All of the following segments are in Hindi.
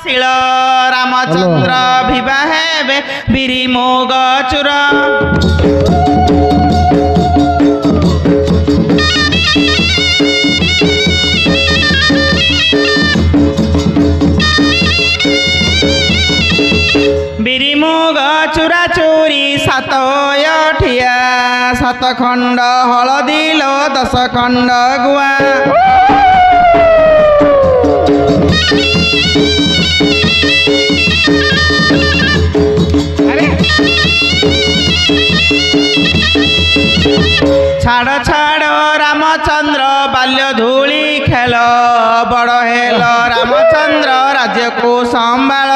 शिल रामचंद्र विवाह हेबे बिरी मोग चूर बिरी मोग चूरा चूरी सातठिया 7 खंड हलदी लो 10 खंड गुआ छाड़ छाड़ रामचंद्र बाल्य धूली खेल बड़ हेल रामचंद्र राज्य को संभाल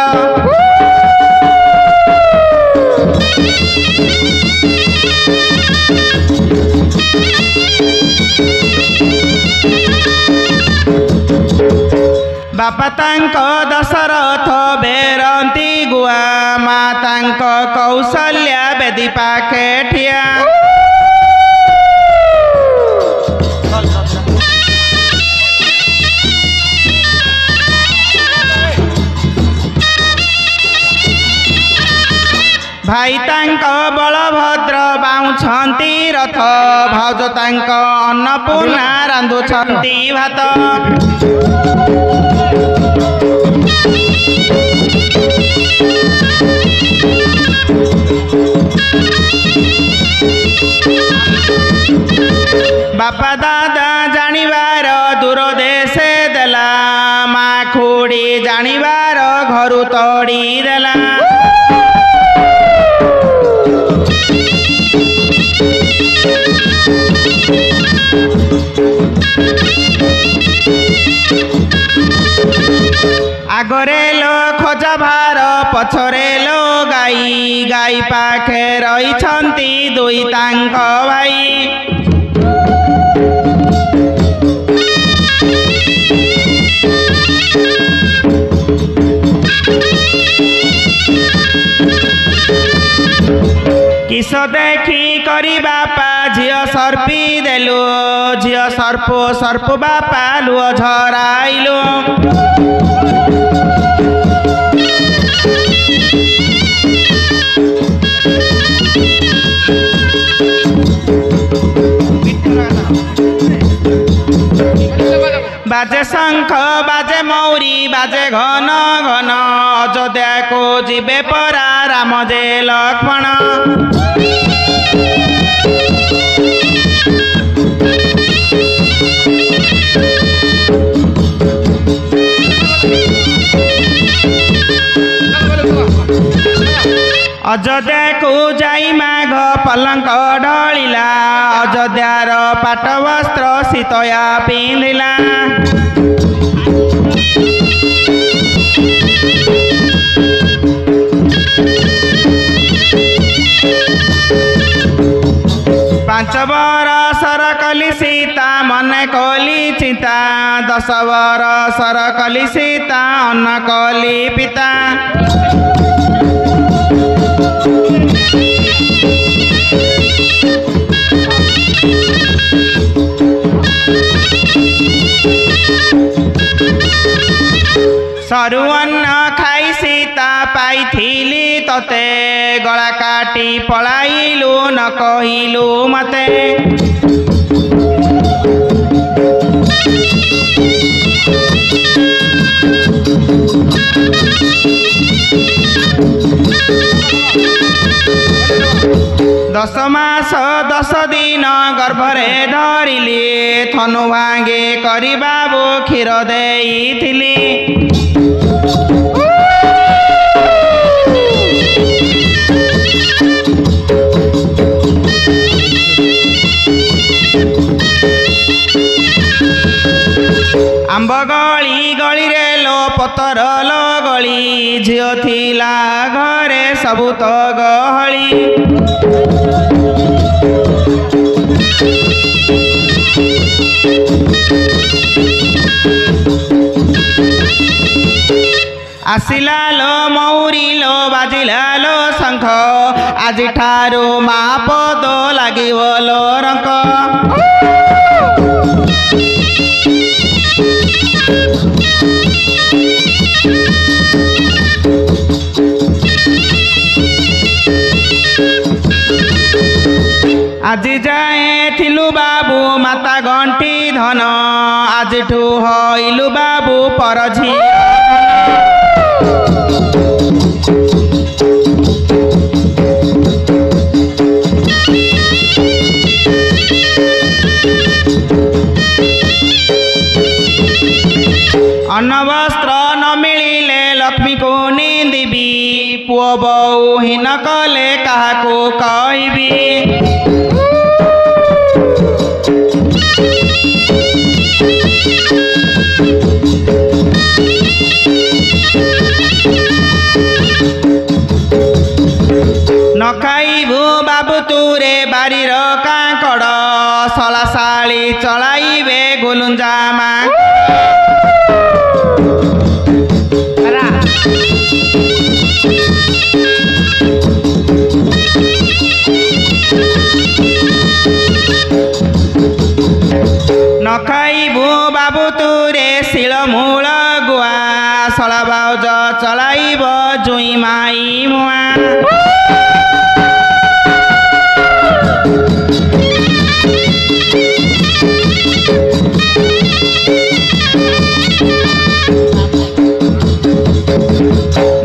बापा तांक दशरथ बेरंती गुआ माँ तांक कौशल्या बेदी पाखे ठिया भाई तांक बलभद्र बाउछंती रथ भाउज तांक अन्नपूर्णा रांधुछंती भात बापा दादा जानिबार दूर देशे देला माँ खुड़ी जानिबार घरु तोड़ी देला आगरे लो खोजा भार पछरे लो गाई गाई पाखे रहिछंती दुई तांक भाई किस देखी करी बापा झियो सर्पी देलु झियो सर्प सर्प बापा लुह झराइलु बाजे शंख बाजे मौरी बाजे घन घन अयोध्या को जीवे परा राम जे लक्ष्मण अयोध्या को जाई माघ पलंक ढलिला अयोध्यार पाट वस्त्र सीतया पिंधिला पांच बरसर कली सीता मने कली चिंता 10 बरसर कली सीता अन्न कली पिता सरु अन्न खाई सीता पाइथिली तते गला काटी पलाइलु न कहिलु मते दस मास 10 दिन गर्भरे धरिली थनु भांगे करी बाबू क्षीर देइथिली आंब गली गली रे लो पतर लो गली झियो थिला घरे सबु तो गहली आसिला लो मौरी लो बाजिला लो शंख आज ठारू मा पद लागिवलो रंक আজি যাଏ ଥିଲୁ ବାବୁ ମାତା ଗଣ୍ଠି ଧନ ଆଜିଠୁ ହଇଲୁ ବାବୁ ପରଝି अन्नवस्त्र न मिलिले लक्ष्मी को निंदिबी पुओ बहु ही न कले काहाको कहबी न खाइबू बाबू तुरे बारीर काकड़ सलासाली चलाइबे गोलुंजामा न खाइबू बाबू तुरे शिलमूल गुआ सला बाउज चलाइब जुई माई मुआ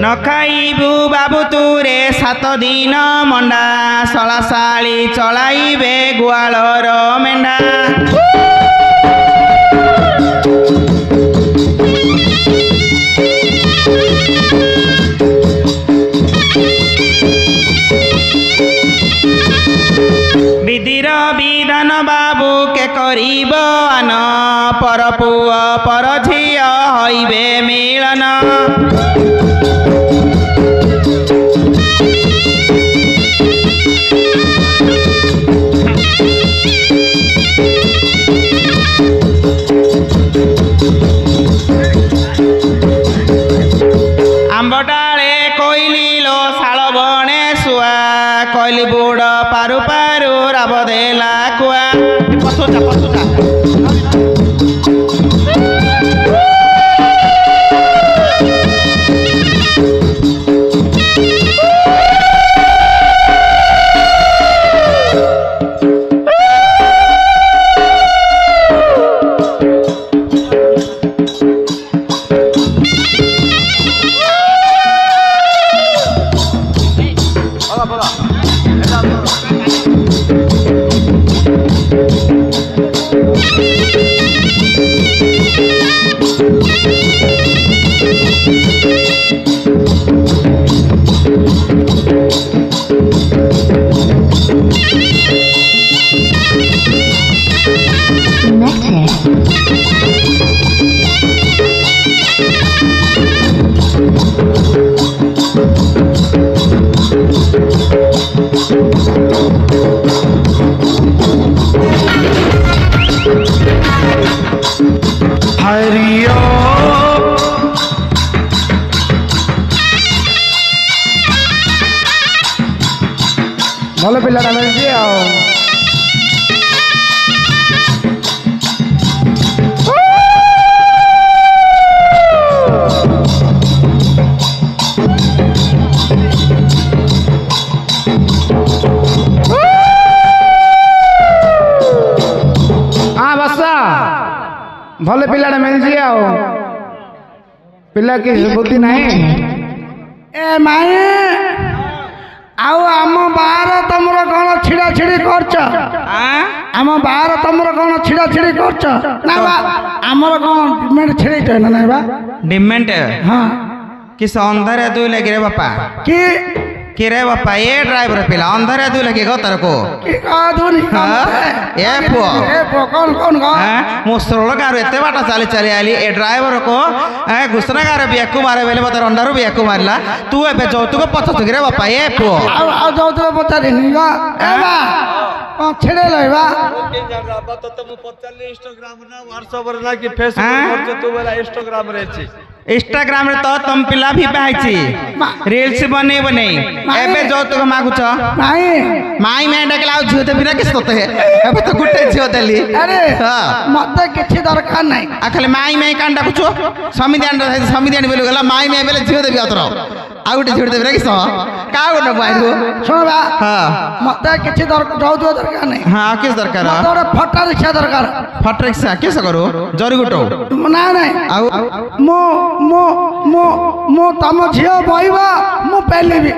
न खाइबू बाबू तुरे 7 दिन मंडा सलासाली चलाइबे गुआलर मेंढा विधिर विधान बाबू के करिब आन पर पुआ पर झिया हईबे मिलन आंबडाले कोइली लो शाल बणे सुआ कोइली बुड़ पारु पारु राब देला कुआ पछुचा पछुचा हरिओ भल पिलाटा मिलছি ଆଉ भले पिलाटा मिलছি ଆଉ पिला की बुद्धि नहीं ए माए आउ आम बाहर तुमर कौन छिड़ा छिड़ी करछ आम बाहर तुमर कौन छिड़ा छिड़ी करछ ना बा हमर कौन डिमेंट छिड़ी तो ना बा डिमेंट हां किस अंधारे दु लगे रे बापा कि रे बापा ये ड्राइवर पिला अंधारे दु लगे गो तरको कि का दुनी ए पो कौन कौन गो मो सरल गारो एते बाटा चाली चाली आली ए ड्राइवर को घुसना गारो बियाकु मारे बेले मते रंडारू बियाकु मारला तू एबे जौतुक पछत रे बापा ए पो आ जौतुक पचारिनी गो ए बा छेड़े लइबा तो तुम 45 इंस्टाग्राम ना व्हाट्सएप ना कि फेसबुक पर तू वाला इंस्टाग्राम रे छी इंस्टाग्राम रे तो तुम पिला भी पाइछि रील्स बने बने एबे जो तो मागुछ नहीं माई में डकला झियो ते बिना किस तोते एबे तो गुटे झियो देली अरे हां मते किछि दरकार नहीं आखले माई में कांडा कुछ समिदियान बोल गला माई में बेले झियो देबी अतर आ गुटे झियो देबी किस का गुटे बाइरो सुन बा हां मते किछि दरकार नहीं हां किस दरकार मते फटा रिक्शा दरकार फट रिक्शा किस करू जरी गुटो ना नहीं आ मो मो मो मो तम झियो बइबा मु पेलिबी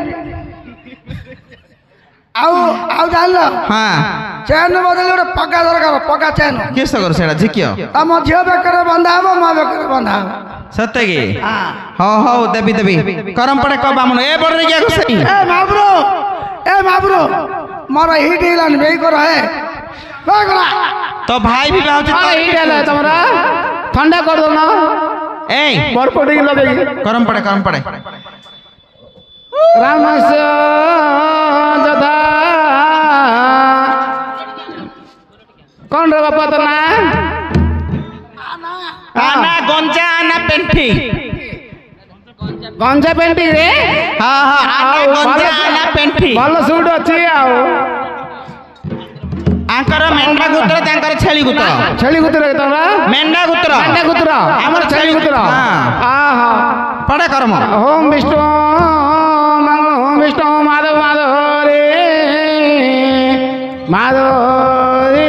आउ जानल हां चैन बदल गोटे पक्का दरकार पक्का चैन किस करू सेडा झिकियो तम झियो बेकर बंधा हो मा बेकर बंधा हो सत्य की हां हो हो देबी देबी करम पड़े क बामन ए बड़ रे गया गुसई ए माबरो मोर हिट हिलान बेई कर है करा तो भाई भी बाउछ तो हिट हेला तमरा ठंडा कर दो ना ए मोर पड़ी लगे करम पड़े रामस्य जदा कौन रे बापा तो ना आना गंजा आना पेंटी गंजा पेंटी रे हां हां आना गंजा आना पेंटी भल सूट अछि आउ आंकर मेंढा गुत्र तांकर छेली गुत्र तोरा मेंढा गुत्र हमर छेली गुत्र हां आहा पड़े करम ओम विष्णु माधव माधव रे माधव रे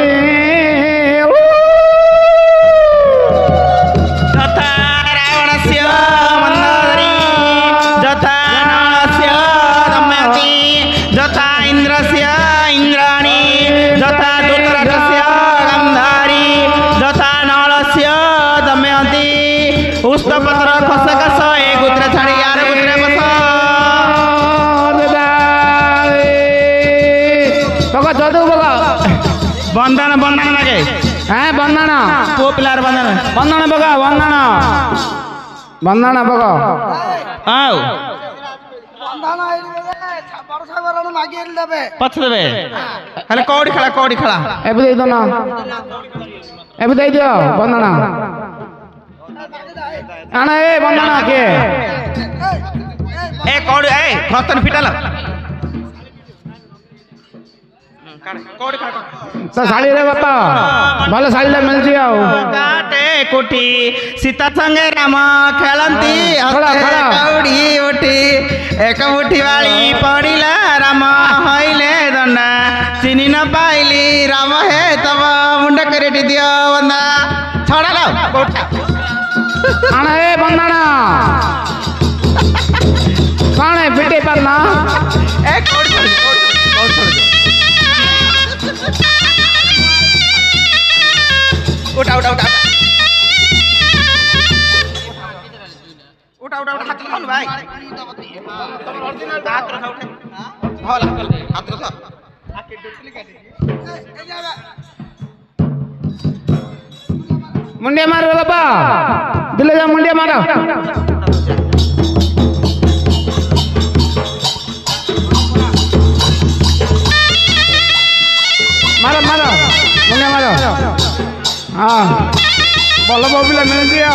तथा रावणस्य मंदरी जथा नळस्य दमयति जथा इंद्रस्य इंद्राणी जथा धृतराष्ट्रस्य गंधारी जथा नळस्य दमयति पुष्पपत्र खसखस ए गुत्र छाड़ी यार गुत्र बस बंधन बंधन लगे हैं बंधन पुओ पिलार बंधन बंधन बगा बंधन बगा आउ बंधन वर्षा गरण मागी देबे पछ देबे हले कौड़ी खेला एबे दे दो ना एबे दे दियो बंधन आना ए बंधन के ए कौड़ी ए खतन पिटाला कौड़ी खा तो साड़ी रे बापा भले साड़ी ले मिल जियो काटे कोठी सीता संगे राम खेलंती खड़ा। कौड़ी उठी एक मुठी वाली पड़िला राम हईले दंडा चिनी न पाइली राम हे तब मुंडा करेटी दियो बंदा छोड़ा लो कोठा आना ए बंधन कौन है पिटे पर ना ए कौड़ी छोड़ दे उठा हाथ लगाओ भाई हाथ रखा उठे होला हाथ रखा मुंडिया मारो बाबा दिले जा मुंडिया मारो मुंडिया मारो हाँ बोलो बोबिला मिल दिया